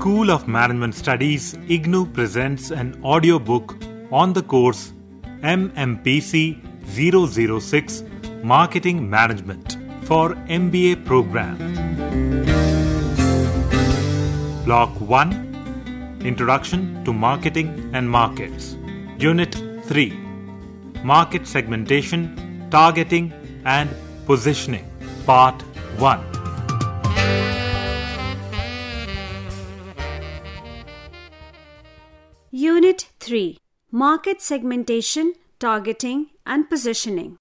School of Management Studies, IGNOU presents an audiobook on the course Mmpc 006 Marketing Management for MBA program. Block 1 Introduction to Marketing and Markets. Unit 3 Market Segmentation, Targeting and Positioning. Part 1. Unit 3 Market Segmentation, Targeting and Positioning.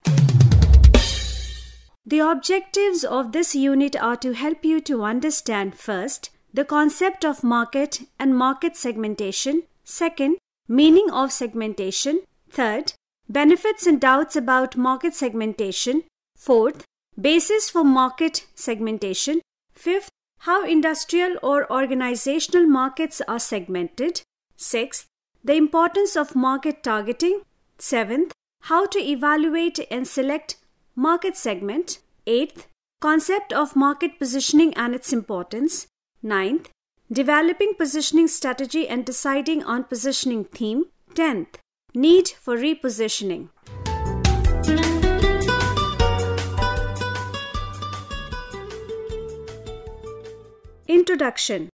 The objectives of this unit are to help you to understand first, the concept of market and market segmentation, second, meaning of segmentation, third, benefits and doubts about market segmentation, fourth, basis for market segmentation, fifth, how industrial or organizational markets are segmented, sixth, the importance of market targeting, seventh, how to evaluate and select market segment, eighth, concept of market positioning and its importance, ninth, developing positioning strategy and deciding on positioning theme, 10th, need for repositioning. Introduction.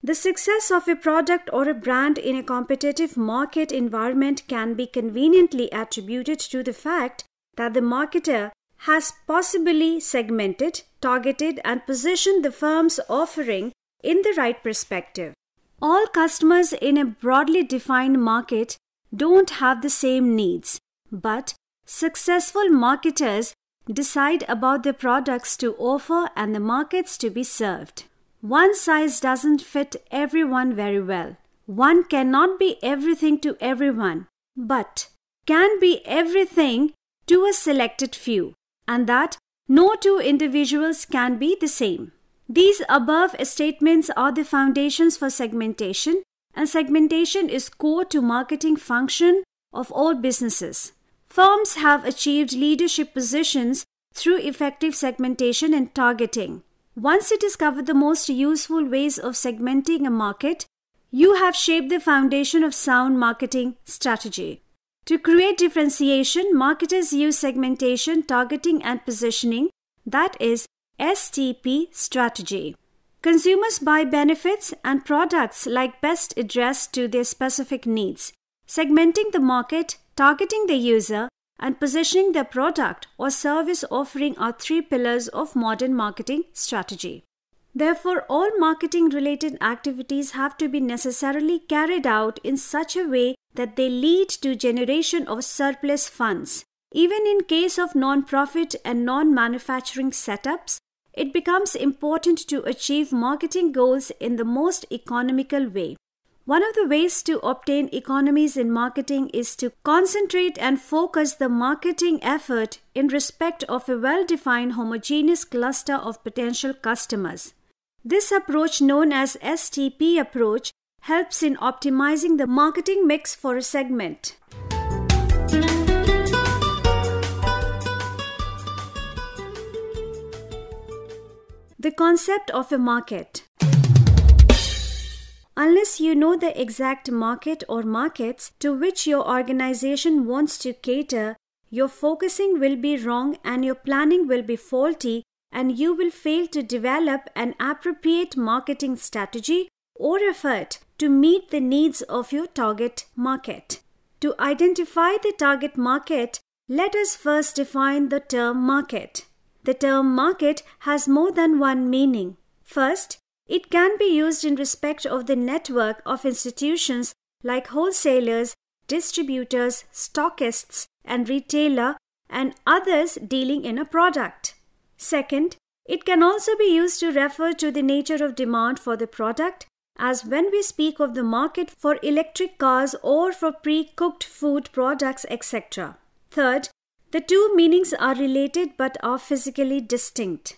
The success of a product or a brand in a competitive market environment can be conveniently attributed to the fact that the marketer has possibly segmented, targeted, and positioned the firm's offering in the right perspective. All customers in a broadly defined market don't have the same needs, but successful marketers decide about the products to offer and the markets to be served. One size doesn't fit everyone very well. One cannot be everything to everyone, but can be everything to a selected few, and that no two individuals can be the same. These above statements are the foundations for segmentation, and segmentation is core to marketing function of all businesses. Firms have achieved leadership positions through effective segmentation and targeting. Once you discover the most useful ways of segmenting a market, you have shaped the foundation of sound marketing strategy. To create differentiation, marketers use segmentation, targeting and positioning, that is STP strategy. Consumers buy benefits and products like best addressed to their specific needs. Segmenting the market, targeting the user, and positioning the product or service offering are three pillars of modern marketing strategy. Therefore, all marketing-related activities have to be necessarily carried out in such a way that they lead to generation of surplus funds. Even in case of non-profit and non-manufacturing setups, it becomes important to achieve marketing goals in the most economical way. One of the ways to obtain economies in marketing is to concentrate and focus the marketing effort in respect of a well-defined homogeneous cluster of potential customers. This approach, known as STP approach, helps in optimizing the marketing mix for a segment. The concept of a market. Unless you know the exact market or markets to which your organization wants to cater, your focusing will be wrong and your planning will be faulty, and you will fail to develop an appropriate marketing strategy or effort to meet the needs of your target market. To identify the target market, let us first define the term market. The term market has more than one meaning. First, it can be used in respect of the network of institutions like wholesalers, distributors, stockists, and retailer, and others dealing in a product. Second, it can also be used to refer to the nature of demand for the product, as when we speak of the market for electric cars or for pre-cooked food products, etc. Third, the two meanings are related but are physically distinct.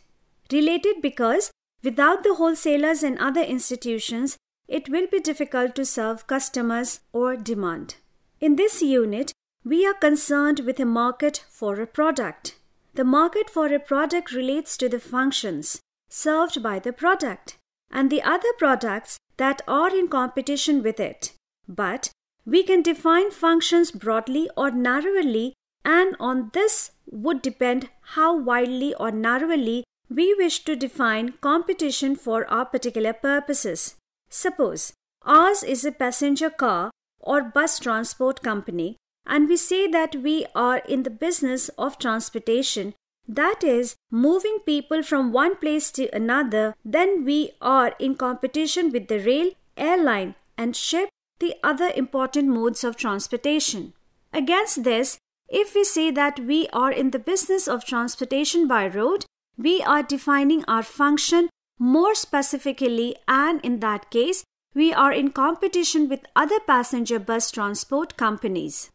Related because without the wholesalers and other institutions, it will be difficult to serve customers or demand. In this unit, we are concerned with a market for a product. The market for a product relates to the functions served by the product. and the other products that are in competition with it. But we can define functions broadly or narrowly, and on this would depend how widely or narrowly we wish to define competition for our particular purposes. Suppose ours is a passenger car or bus transport company, and we say that we are in the business of transportation, that is, moving people from one place to another. Then we are in competition with the rail, airline, and ship, the other important modes of transportation. Against this, if we say that we are in the business of transportation by road, we are defining our function more specifically, and in that case, we are in competition with other passenger bus transport companies.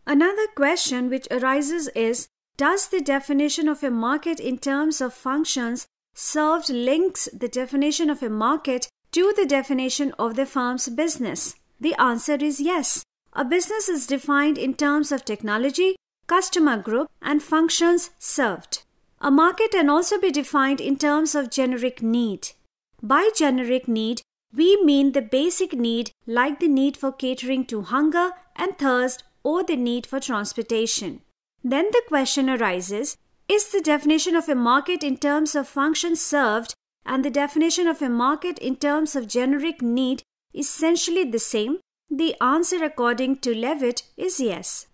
Another question which arises is, does the definition of a market in terms of functions served links the definition of a market to the definition of the firm's business? The answer is yes. A business is defined in terms of technology, customer group, and functions served. A market can also be defined in terms of generic need. By generic need, we mean the basic need like the need for catering to hunger and thirst or the need for transportation. Then the question arises, is the definition of a market in terms of function served and the definition of a market in terms of generic need essentially the same? The answer according to Levitt is yes.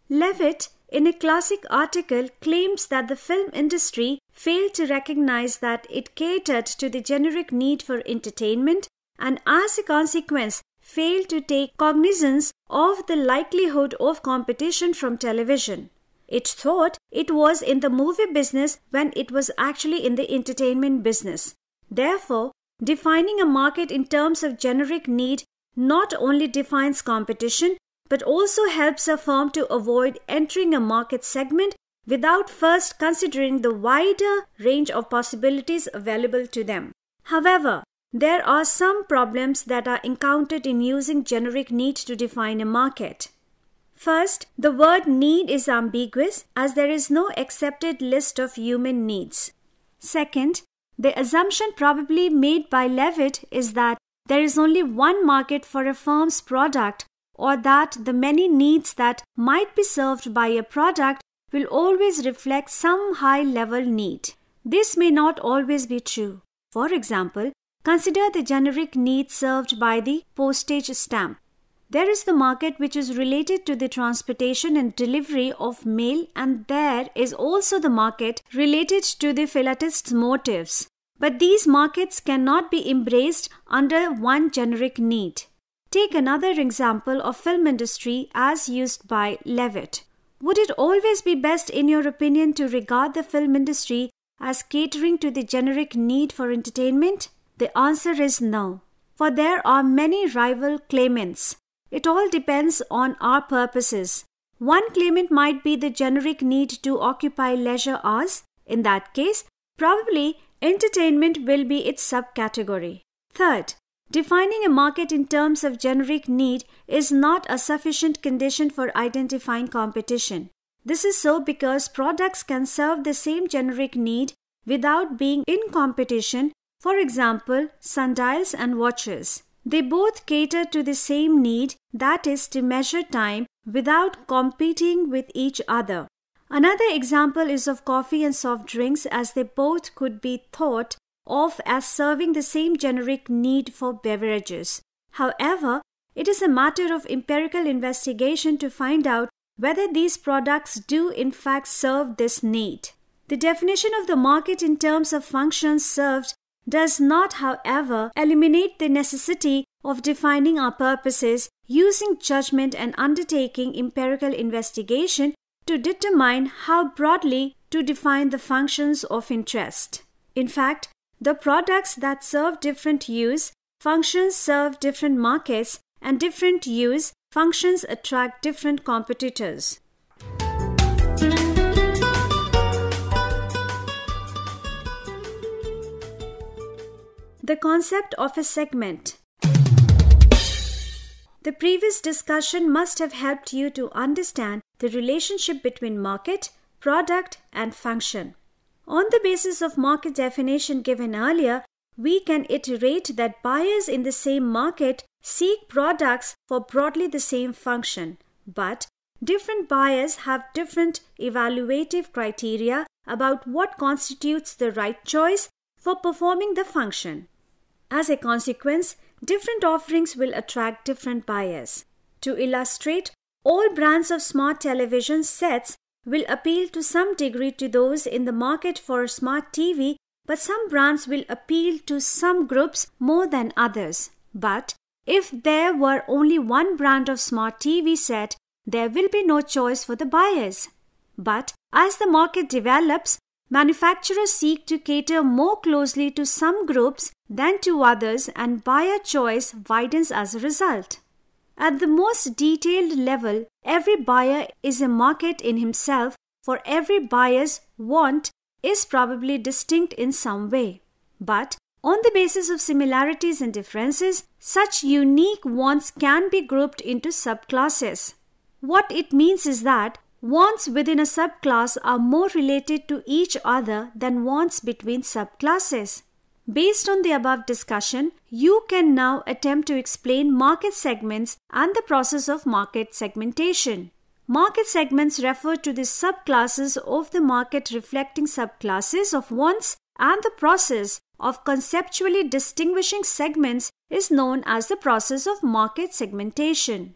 Levitt, in a classic article, claims that the film industry failed to recognize that it catered to the generic need for entertainment and as a consequence failed to take cognizance of the likelihood of competition from television. It thought it was in the movie business when it was actually in the entertainment business. Therefore, defining a market in terms of generic need not only defines competition but also helps a firm to avoid entering a market segment without first considering the wider range of possibilities available to them. However, there are some problems that are encountered in using generic need to define a market. First, the word need is ambiguous as there is no accepted list of human needs. Second, the assumption probably made by Levitt is that there is only one market for a firm's product, or that the many needs that might be served by a product will always reflect some high-level need. This may not always be true. For example, consider the generic need served by the postage stamp. There is the market which is related to the transportation and delivery of mail, and there is also the market related to the philatelist's motives. But these markets cannot be embraced under one generic need. Take another example of film industry as used by Levitt. Would it always be best, in your opinion, to regard the film industry as catering to the generic need for entertainment? The answer is no, for there are many rival claimants. It all depends on our purposes. One claimant might be the generic need to occupy leisure hours. In that case, probably entertainment will be its subcategory. Third, defining a market in terms of generic need is not a sufficient condition for identifying competition. This is so because products can serve the same generic need without being in competition. For example, sundials and watches. They both cater to the same need, that is to measure time, without competing with each other. Another example is of coffee and soft drinks, as they both could be thought of as serving the same generic need for beverages. However, it is a matter of empirical investigation to find out whether these products do in fact serve this need. The definition of the market in terms of functions served does not, however, eliminate the necessity of defining our purposes using judgment and undertaking empirical investigation to determine how broadly to define the functions of interest. In fact, the products that serve different use, functions serve different markets, and different use, functions attract different competitors. The concept of a segment. The previous discussion must have helped you to understand the relationship between market, product, and function. On the basis of market definition given earlier, we can iterate that buyers in the same market seek products for broadly the same function, but different buyers have different evaluative criteria about what constitutes the right choice for performing the function. As a consequence, different offerings will attract different buyers. To illustrate, all brands of smart television sets will appeal to some degree to those in the market for a smart TV, but some brands will appeal to some groups more than others. But if there were only one brand of smart TV set, there will be no choice for the buyers. But as the market develops, manufacturers seek to cater more closely to some groups than to others, and buyer choice widens as a result. At the most detailed level, every buyer is a market in himself, for every buyer's want is probably distinct in some way. But on the basis of similarities and differences, such unique wants can be grouped into subclasses. What it means is that wants within a subclass are more related to each other than wants between subclasses. Based on the above discussion, you can now attempt to explain market segments and the process of market segmentation. Market segments refer to the subclasses of the market reflecting subclasses of wants, and the process of conceptually distinguishing segments is known as the process of market segmentation.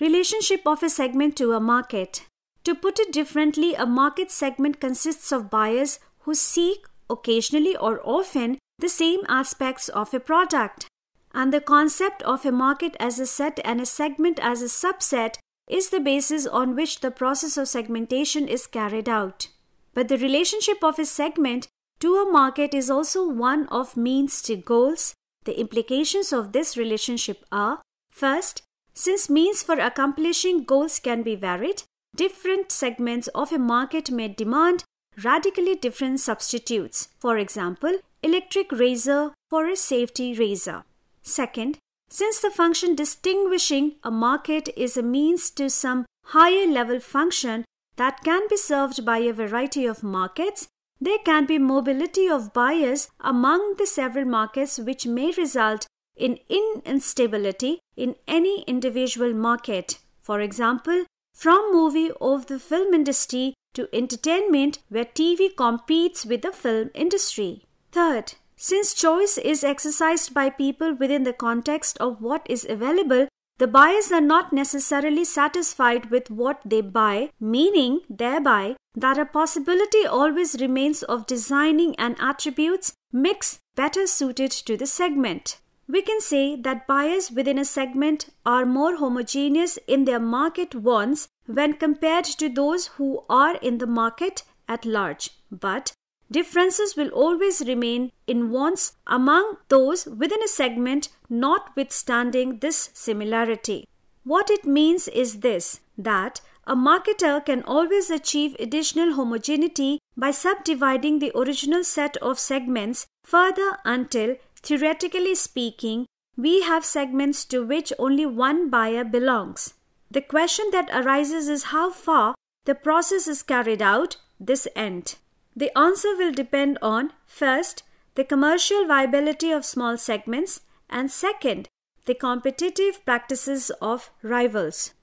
Relationship of a segment to a market. To put it differently, a market segment consists of buyers who seek, occasionally or often, the same aspects of a product. And the concept of a market as a set and a segment as a subset is the basis on which the process of segmentation is carried out. But the relationship of a segment to a market is also one of means to goals. The implications of this relationship are: first, since means for accomplishing goals can be varied, different segments of a market may demand radically different substitutes. For example, electric razor for a safety razor. Second, since the function distinguishing a market is a means to some higher level function that can be served by a variety of markets, there can be mobility of buyers among the several markets, which may result in instability in any individual market. For example, from movie of the film industry to entertainment where TV competes with the film industry. Third, since choice is exercised by people within the context of what is available, the buyers are not necessarily satisfied with what they buy, meaning thereby that a possibility always remains of designing an attributes mix better suited to the segment. We can say that buyers within a segment are more homogeneous in their market wants when compared to those who are in the market at large, but differences will always remain in wants among those within a segment, notwithstanding this similarity. What it means is this, that a marketer can always achieve additional homogeneity by subdividing the original set of segments further until, theoretically speaking, we have segments to which only one buyer belongs. The question that arises is how far the process is carried out this end. The answer will depend on, first, the commercial viability of small segments, and second, the competitive practices of rivals.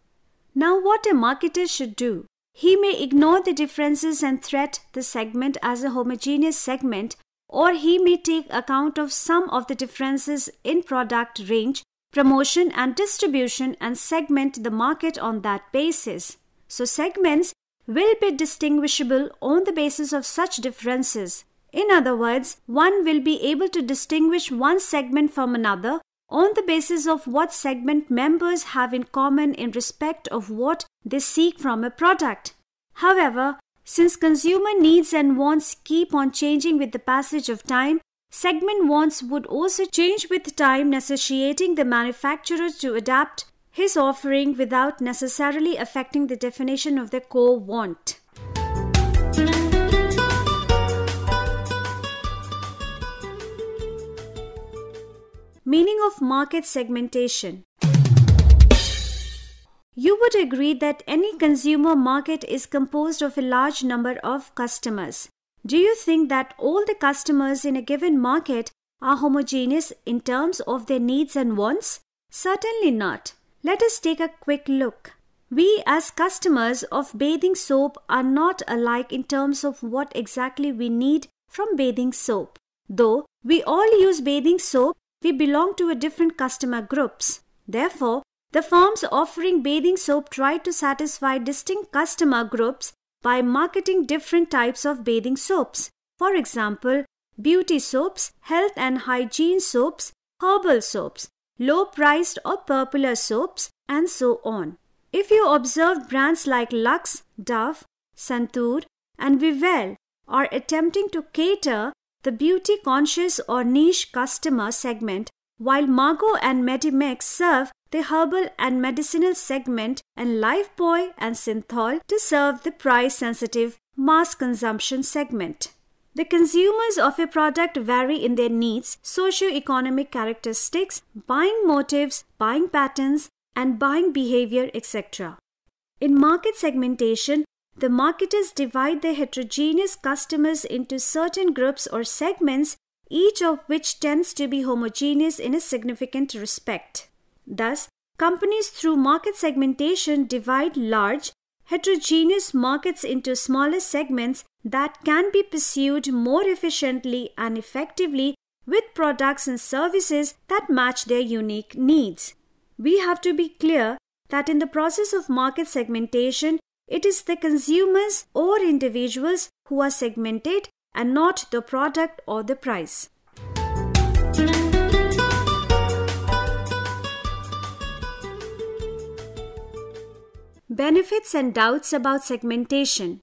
Now, what a marketer should do? He may ignore the differences and treat the segment as a homogeneous segment, or he may take account of some of the differences in product range, promotion and distribution and segment the market on that basis. So segments will be distinguishable on the basis of such differences. In other words, one will be able to distinguish one segment from another on the basis of what segment members have in common in respect of what they seek from a product. However, since consumer needs and wants keep on changing with the passage of time, segment wants would also change with time, necessitating the manufacturer to adapt his offering without necessarily affecting the definition of the core want. Meaning of market segmentation. You would agree that any consumer market is composed of a large number of customers. Do you think that all the customers in a given market are homogeneous in terms of their needs and wants? Certainly not. Let us take a quick look. We as customers of bathing soap are not alike in terms of what exactly we need from bathing soap. Though we all use bathing soap, we belong to a different customer groups. Therefore, the firms offering bathing soap try to satisfy distinct customer groups by marketing different types of bathing soaps. For example, beauty soaps, health and hygiene soaps, herbal soaps, low-priced or popular soaps, and so on. If you observe brands like Lux, Dove, Santoor, and Vivelle are attempting to cater the beauty-conscious or niche customer segment, while Margot and Medimix serve the herbal and medicinal segment, and Lifebuoy and Synthol to serve the price-sensitive mass consumption segment. The consumers of a product vary in their needs, socio-economic characteristics, buying motives, buying patterns, and buying behavior, etc. In market segmentation, the marketers divide their heterogeneous customers into certain groups or segments, each of which tends to be homogeneous in a significant respect. Thus, companies through market segmentation divide large, heterogeneous markets into smaller segments that can be pursued more efficiently and effectively with products and services that match their unique needs. We have to be clear that in the process of market segmentation, it is the consumers or individuals who are segmented and not the product or the price. Benefits and doubts about segmentation.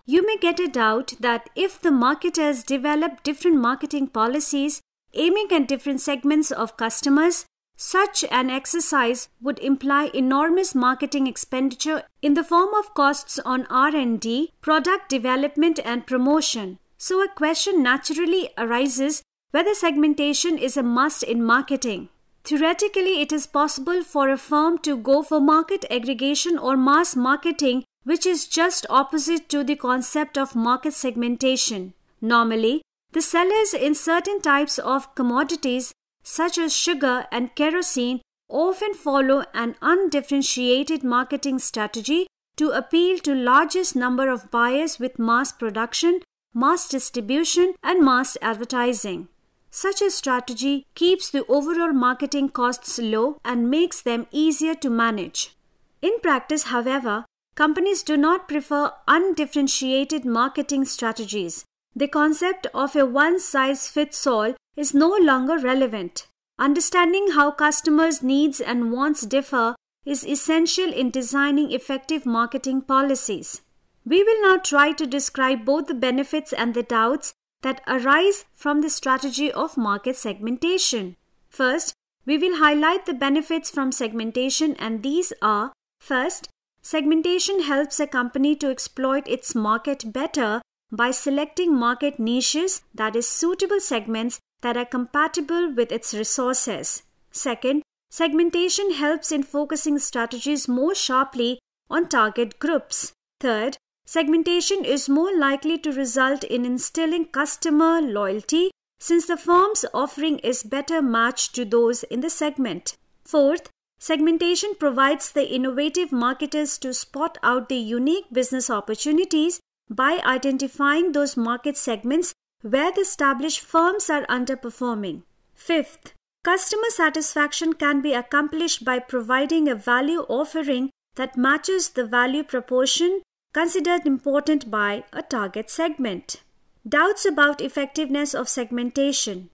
You may get a doubt that if the marketers develop different marketing policies aiming at different segments of customers, such an exercise would imply enormous marketing expenditure in the form of costs on R&D, product development and promotion. So a question naturally arises whether segmentation is a must in marketing. Theoretically, it is possible for a firm to go for market aggregation or mass marketing, which is just opposite to the concept of market segmentation. Normally, the sellers in certain types of commodities such as sugar and kerosene often follow an undifferentiated marketing strategy to appeal to largest number of buyers with mass production, mass distribution, and mass advertising. Such a strategy keeps the overall marketing costs low and makes them easier to manage. In practice, however, companies do not prefer undifferentiated marketing strategies. The concept of a one-size-fits-all is no longer relevant. Understanding how customers' needs and wants differ is essential in designing effective marketing policies. We will now try to describe both the benefits and the doubts that arise from the strategy of market segmentation. First, we will highlight the benefits from segmentation, and these are: first, segmentation helps a company to exploit its market better by selecting market niches, that is, suitable segments that are compatible with its resources. Second, segmentation helps in focusing strategies more sharply on target groups. Third, segmentation is more likely to result in instilling customer loyalty since the firm's offering is better matched to those in the segment. Fourth, segmentation provides the innovative marketers to spot out the unique business opportunities by identifying those market segments where the established firms are underperforming. Fifth, customer satisfaction can be accomplished by providing a value offering that matches the value proportion considered important by a target segment. Doubts about effectiveness of segmentation.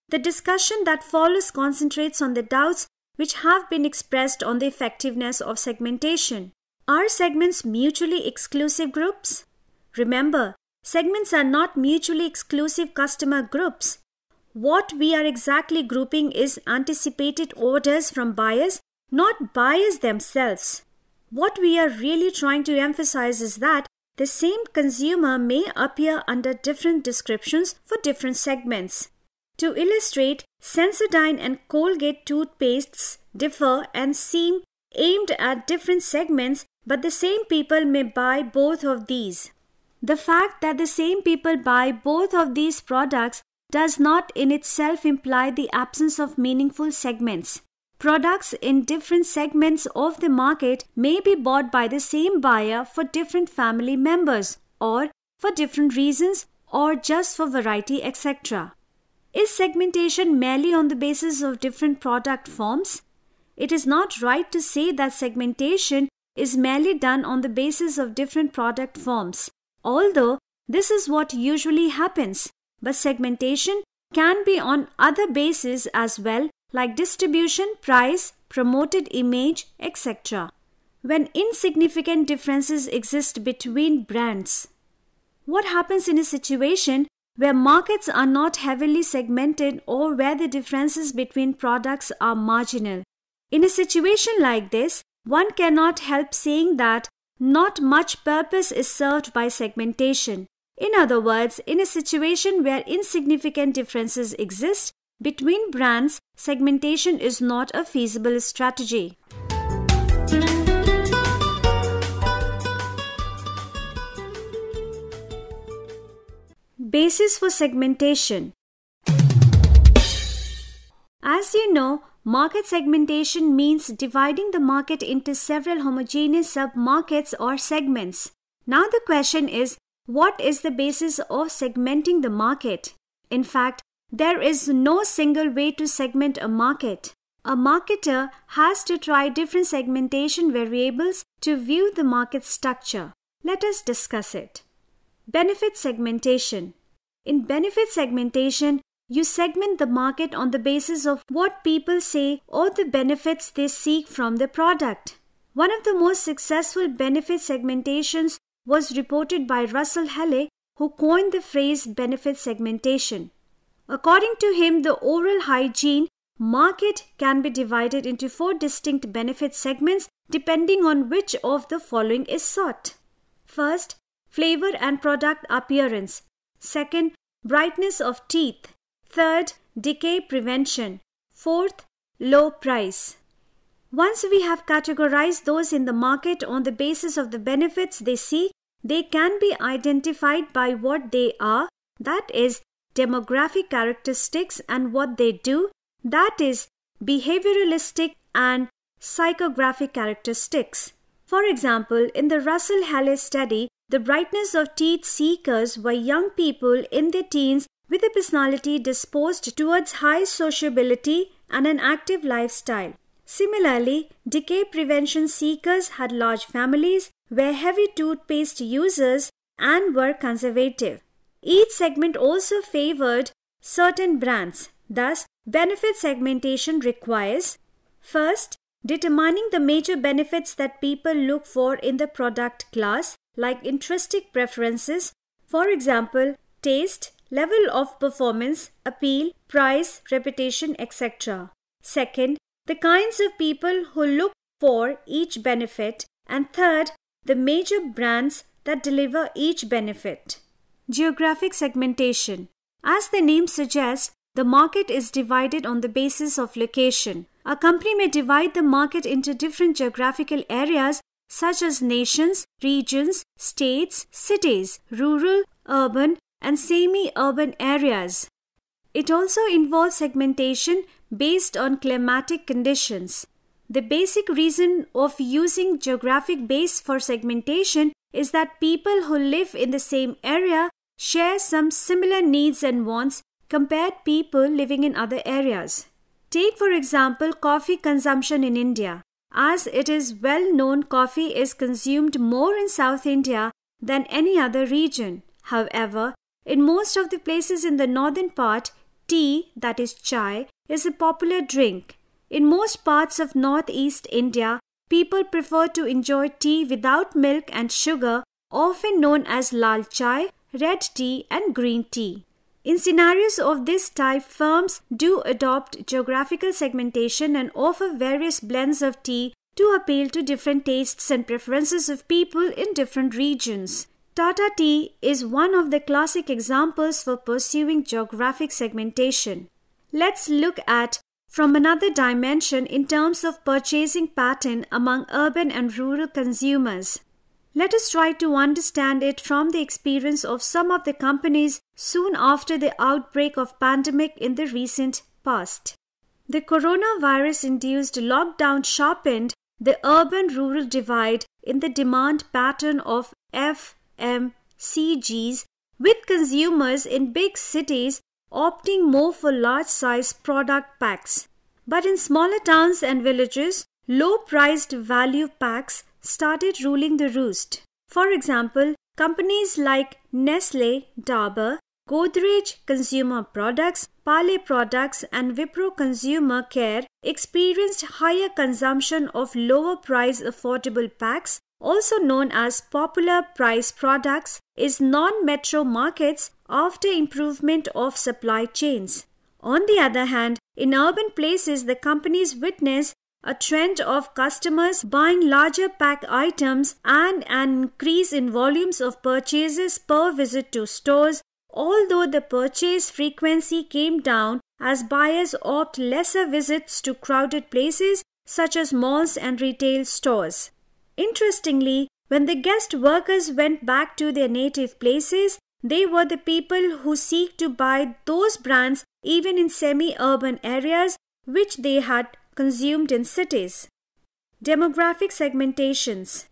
The discussion that follows concentrates on the doubts which have been expressed on the effectiveness of segmentation. Are segments mutually exclusive groups? Remember, segments are not mutually exclusive customer groups. What we are exactly grouping is anticipated orders from buyers, not buyers themselves. What we are really trying to emphasize is that the same consumer may appear under different descriptions for different segments. To illustrate, Sensodyne and Colgate toothpastes differ and seem aimed at different segments, but the same people may buy both of these. The fact that the same people buy both of these products does not in itself imply the absence of meaningful segments. Products in different segments of the market may be bought by the same buyer for different family members, or for different reasons, or just for variety, etc. Is segmentation merely on the basis of different product forms? It is not right to say that segmentation is merely done on the basis of different product forms, although this is what usually happens. But segmentation can be on other bases as well, like distribution, price, promoted image, etc. When insignificant differences exist between brands. What happens in a situation where markets are not heavily segmented or where the differences between products are marginal? In a situation like this, one cannot help saying that not much purpose is served by segmentation. In other words, in a situation where insignificant differences exist between brands, segmentation is not a feasible strategy. Basis for segmentation. As you know, market segmentation means dividing the market into several homogeneous sub-markets or segments. Now the question is, what is the basis of segmenting the market? In fact, there is no single way to segment a market. A marketer has to try different segmentation variables to view the market structure. Let us discuss it. Benefit segmentation. In benefit segmentation, you segment the market on the basis of what people say or the benefits they seek from the product. One of the most successful benefit segmentations was reported by Russell Haley, who coined the phrase benefit segmentation. According to him, the oral hygiene market can be divided into 4 distinct benefit segments depending on which of the following is sought. First, flavor and product appearance. Second, brightness of teeth. Third, decay prevention. Fourth, low price. Once we have categorized those in the market on the basis of the benefits they seek, they can be identified by what they are, that is, demographic characteristics, and what they do, that is, behavioralistic and psychographic characteristics. For example, in the Russell Haley study, the brightness of teeth seekers were young people in their teens with a personality disposed towards high sociability and an active lifestyle. Similarly, decay prevention seekers had large families, were heavy toothpaste users, and were conservative. Each segment also favored certain brands. Thus, benefit segmentation requires, first, determining the major benefits that people look for in the product class, like intrinsic preferences, for example, taste, level of performance, appeal, price, reputation, etc. Second, the kinds of people who look for each benefit, and third, the major brands that deliver each benefit. Geographic segmentation. As the name suggests, the market is divided on the basis of location. A company may divide the market into different geographical areas such as nations, regions, states, cities, rural, urban, and semi-urban areas. It also involves segmentation based on climatic conditions. The basic reason of using geographic base for segmentation is that people who live in the same area share some similar needs and wants compared to people living in other areas. Take, for example, coffee consumption in India. As it is well known, coffee is consumed more in South India than any other region. However, in most of the places in the northern part, tea, that is chai, is a popular drink. In most parts of northeast India, people prefer to enjoy tea without milk and sugar, often known as lal chai, red tea, and green tea. In scenarios of this type, firms do adopt geographical segmentation and offer various blends of tea to appeal to different tastes and preferences of people in different regions. Tata Tea is one of the classic examples for pursuing geographic segmentation. Let's look at from another dimension in terms of purchasing pattern among urban and rural consumers. Let us try to understand it from the experience of some of the companies soon after the outbreak of pandemic in the recent past. The coronavirus-induced lockdown sharpened the urban-rural divide in the demand pattern of FMCGs, with consumers in big cities opting more for large-size product packs. But in smaller towns and villages, low-priced value packs started ruling the roost. For example, companies like Nestle, Dabur, Godrej Consumer Products, Parle Products and Wipro Consumer Care experienced higher consumption of lower-price affordable packs, also known as popular price products, in non-metro markets after improvement of supply chains. On the other hand, in urban places, the companies witnessed a trend of customers buying larger pack items and an increase in volumes of purchases per visit to stores, although the purchase frequency came down as buyers opt lesser visits to crowded places such as malls and retail stores. Interestingly, when the guest workers went back to their native places, they were the people who seek to buy those brands even in semi-urban areas which they had consumed in cities. Demographic segmentations.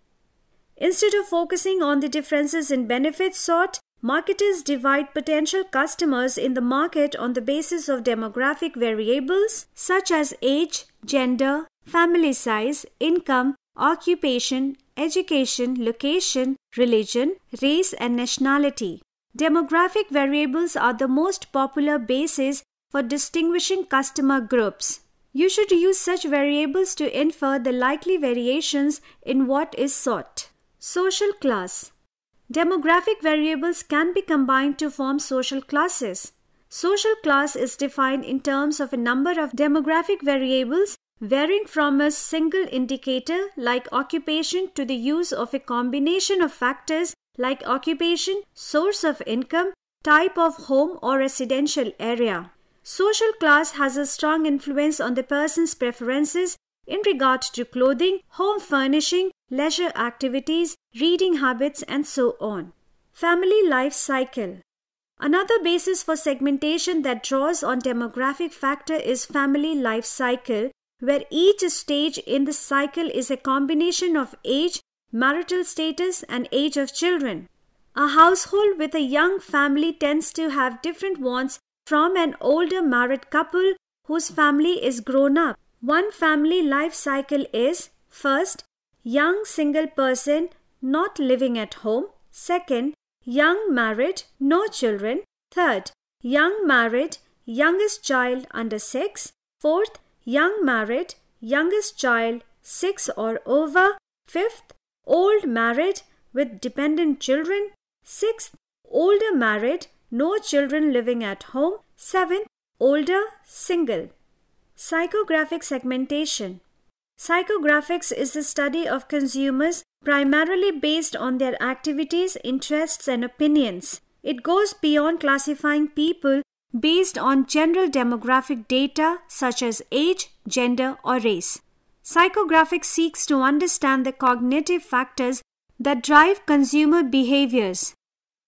Instead of focusing on the differences in benefits sought, marketers divide potential customers in the market on the basis of demographic variables such as age, gender, family size, income, occupation, education, location, religion, race, and nationality. Demographic variables are the most popular basis for distinguishing customer groups. You should use such variables to infer the likely variations in what is sought. Social class. Demographic variables can be combined to form social classes. Social class is defined in terms of a number of demographic variables varying from a single indicator like occupation to the use of a combination of factors like occupation, source of income, type of home or residential area. Social class has a strong influence on the person's preferences in regard to clothing, home furnishing, leisure activities, reading habits, and so on. Family life cycle. Another basis for segmentation that draws on demographic factor is family life cycle, where each stage in the cycle is a combination of age, marital status, and age of children. A household with a young family tends to have different wants from an older married couple whose family is grown up. One family life cycle is: first, young single person not living at home; second, young married, no children; third, young married, youngest child under 6; fourth, young married, youngest child 6 or over; fifth, old married with dependent children; sixth, older married, no children living at home; seventh, older, single. Psychographic segmentation. Psychographics is the study of consumers primarily based on their activities, interests, and opinions. It goes beyond classifying people based on general demographic data such as age, gender, or race. Psychographics seeks to understand the cognitive factors that drive consumer behaviors.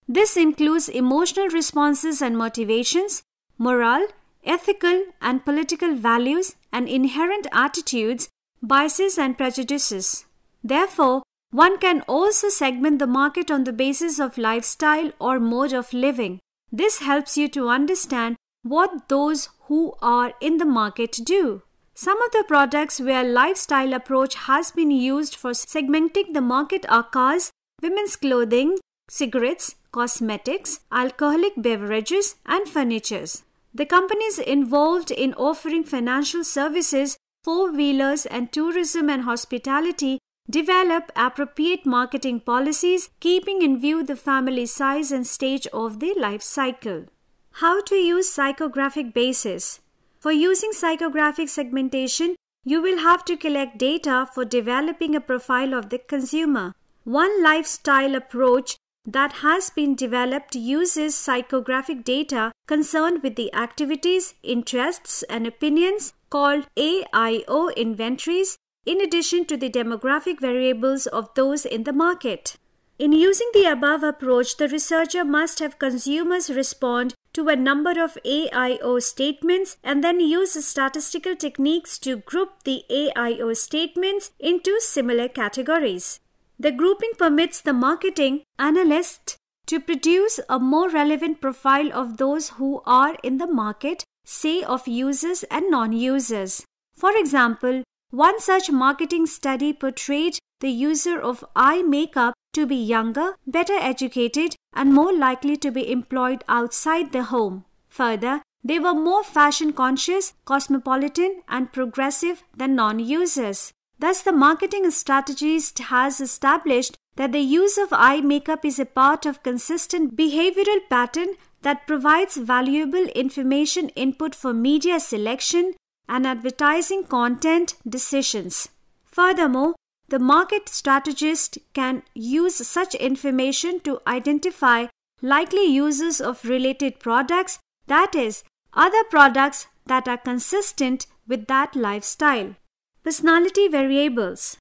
This includes emotional responses and motivations, moral, ethical, and political values, and inherent attitudes, biases, and prejudices. Therefore, one can also segment the market on the basis of lifestyle or mode of living. This helps you to understand what those who are in the market do. Some of the products where lifestyle approach has been used for segmenting the market are cars, women's clothing, cigarettes, cosmetics, alcoholic beverages, and furnitures. The companies involved in offering financial services, four-wheelers, and tourism and hospitality develop appropriate marketing policies, keeping in view the family size and stage of the life cycle. How to use psychographic basis. For using psychographic segmentation, you will have to collect data for developing a profile of the consumer. One lifestyle approach that has been developed uses psychographic data concerned with the activities, interests, and opinions called AIO inventories, in addition to the demographic variables of those in the market. In using the above approach, the researcher must have consumers respond to a number of AIO statements and then use statistical techniques to group the AIO statements into similar categories. The grouping permits the marketing analyst to produce a more relevant profile of those who are in the market, say of users and non-users. For example, one such marketing study portrayed the user of eye makeup to be younger, better educated, and more likely to be employed outside the home. Further, they were more fashion conscious, cosmopolitan, and progressive than non-users. Thus, the marketing strategist has established that the use of eye makeup is a part of consistent behavioral pattern that provides valuable information input for media selection and advertising content decisions. Furthermore, the market strategist can use such information to identify likely users of related products, that is, other products that are consistent with that lifestyle. Personality variables.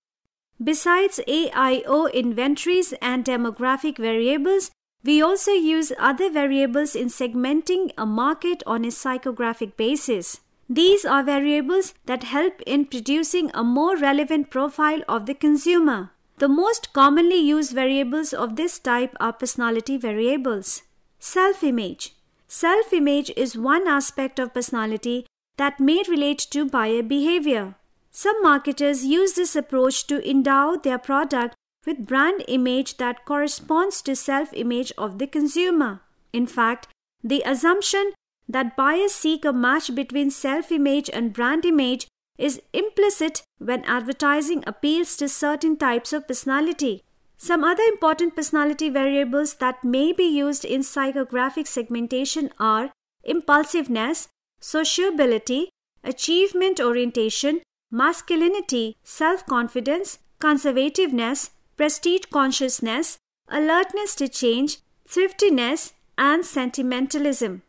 Besides AIO inventories and demographic variables, we also use other variables in segmenting a market on a psychographic basis. These are variables that help in producing a more relevant profile of the consumer. The most commonly used variables of this type are personality variables. Self-image. Self-image is one aspect of personality that may relate to buyer behavior. Some marketers use this approach to endow their product with brand image that corresponds to self-image of the consumer. In fact, the assumption that buyers seek a match between self-image and brand image is implicit when advertising appeals to certain types of personality. Some other important personality variables that may be used in psychographic segmentation are impulsiveness, sociability, achievement orientation, masculinity, self-confidence, conservativeness, prestige consciousness, alertness to change, thriftiness, and sentimentalism.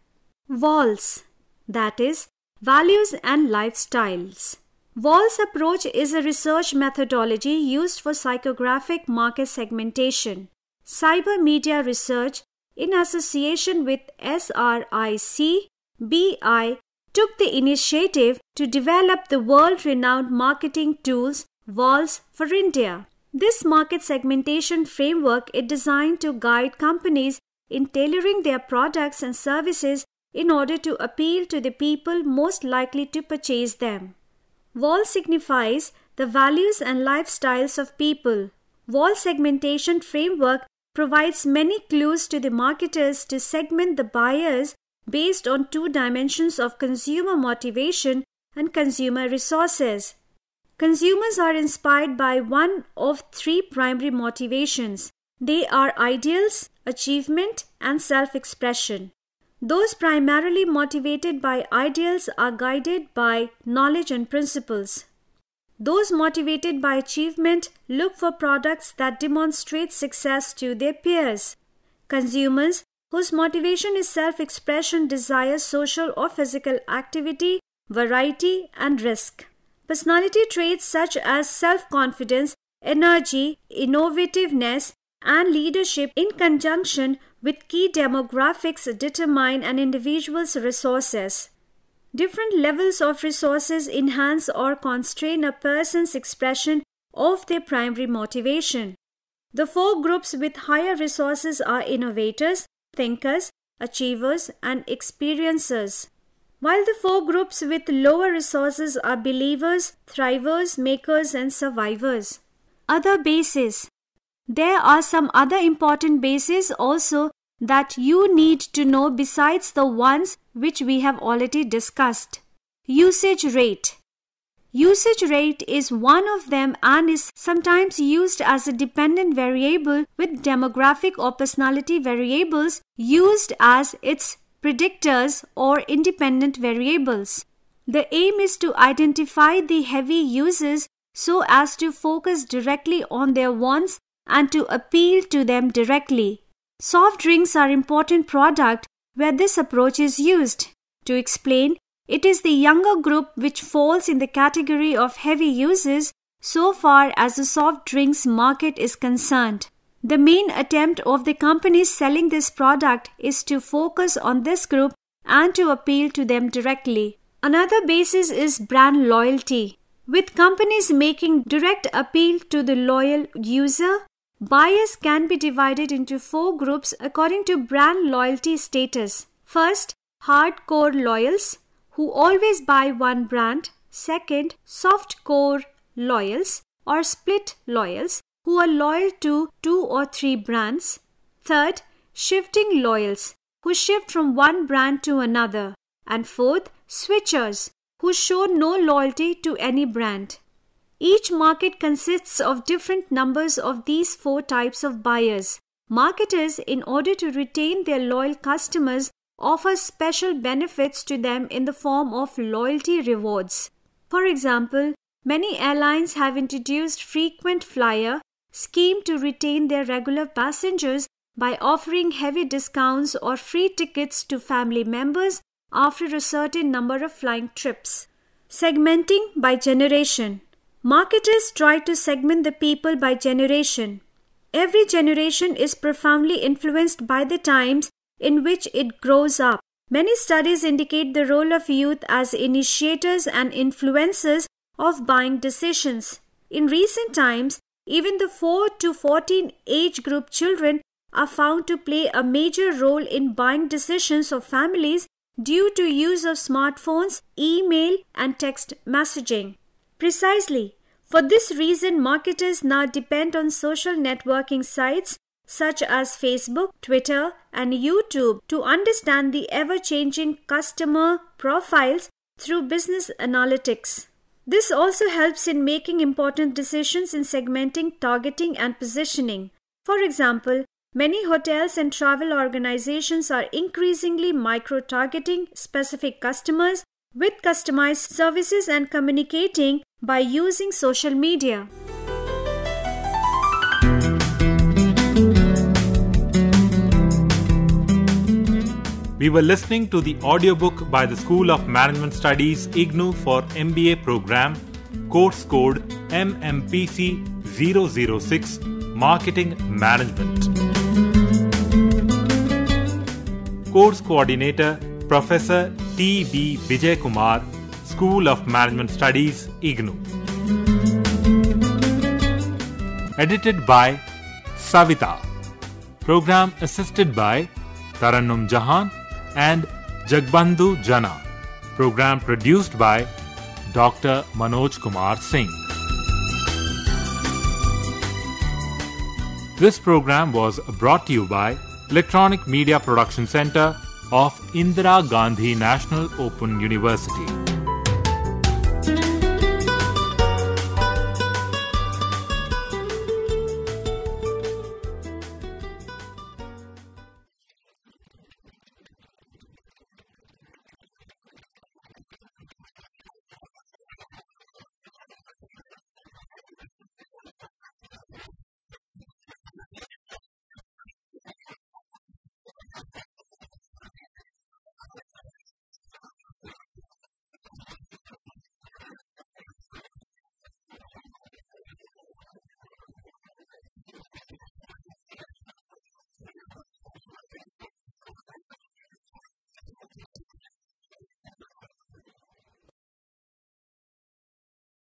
WALS, that is, values and lifestyles. WALS approach is a research methodology used for psychographic market segmentation. Cyber Media Research, in association with SRIC, BI, took the initiative to develop the world-renowned marketing tools WALS for India. This market segmentation framework is designed to guide companies in tailoring their products and services in order to appeal to the people most likely to purchase them. WALS signifies the values and lifestyles of people. WALS segmentation framework provides many clues to the marketers to segment the buyers based on two dimensions of consumer motivation and consumer resources. Consumers are inspired by one of three primary motivations. They are ideals, achievement, and self-expression. Those primarily motivated by ideals are guided by knowledge and principles. Those motivated by achievement look for products that demonstrate success to their peers. Consumers whose motivation is self-expression desire social or physical activity, variety, and risk. Personality traits such as self-confidence, energy, innovativeness, and leadership in conjunction with key demographics determine an individual's resources. Different levels of resources enhance or constrain a person's expression of their primary motivation. The four groups with higher resources are innovators, thinkers, achievers, and experiencers, while the four groups with lower resources are believers, thrivers, makers, and survivors. Other bases. There are some other important bases also that you need to know besides the ones which we have already discussed. Usage rate. Usage rate is one of them and is sometimes used as a dependent variable, with demographic or personality variables used as its predictors or independent variables. The aim is to identify the heavy users so as to focus directly on their wants and to appeal to them directly. Soft drinks are an important product where this approach is used. To explain, it is the younger group which falls in the category of heavy users so far as the soft drinks market is concerned. The main attempt of the companies selling this product is to focus on this group and to appeal to them directly. Another basis is brand loyalty. With companies making direct appeal to the loyal user, buyers can be divided into 4 groups according to brand loyalty status. First, hardcore loyals, who always buy one brand. Second, soft-core loyals or split loyals, who are loyal to 2 or 3 brands. Third, shifting loyals, who shift from one brand to another. And fourth, switchers, who show no loyalty to any brand. Each market consists of different numbers of these 4 types of buyers. Marketers, in order to retain their loyal customers, offer special benefits to them in the form of loyalty rewards. For example, many airlines have introduced frequent flyer scheme to retain their regular passengers by offering heavy discounts or free tickets to family members after a certain number of flying trips. Segmenting by generation. Marketers try to segment the people by generation. Every generation is profoundly influenced by the times in which it grows up. Many studies indicate the role of youth as initiators and influencers of buying decisions. In recent times, even the 4 to 14 age group children are found to play a major role in buying decisions of families due to use of smartphones, email, and text messaging. Precisely, for this reason, marketers now depend on social networking sites such as Facebook, Twitter, and YouTube to understand the ever-changing customer profiles through business analytics. This also helps in making important decisions in segmenting, targeting, and positioning. For example, many hotels and travel organizations are increasingly micro-targeting specific customers with customized services and communicating by using social media. We were listening to the audiobook by the School of Management Studies IGNOU for MBA program, course code Mmpc 006, Marketing Management. Course Coordinator Professor T.B. Vijay Kumar, School of Management Studies IGNOU. Edited by Savita. Program assisted by Tarannum Jahan and Jagbandhu Jana. Program produced by Dr. Manoj Kumar Singh. This program was brought to you by Electronic Media Production Center of Indira Gandhi National Open University.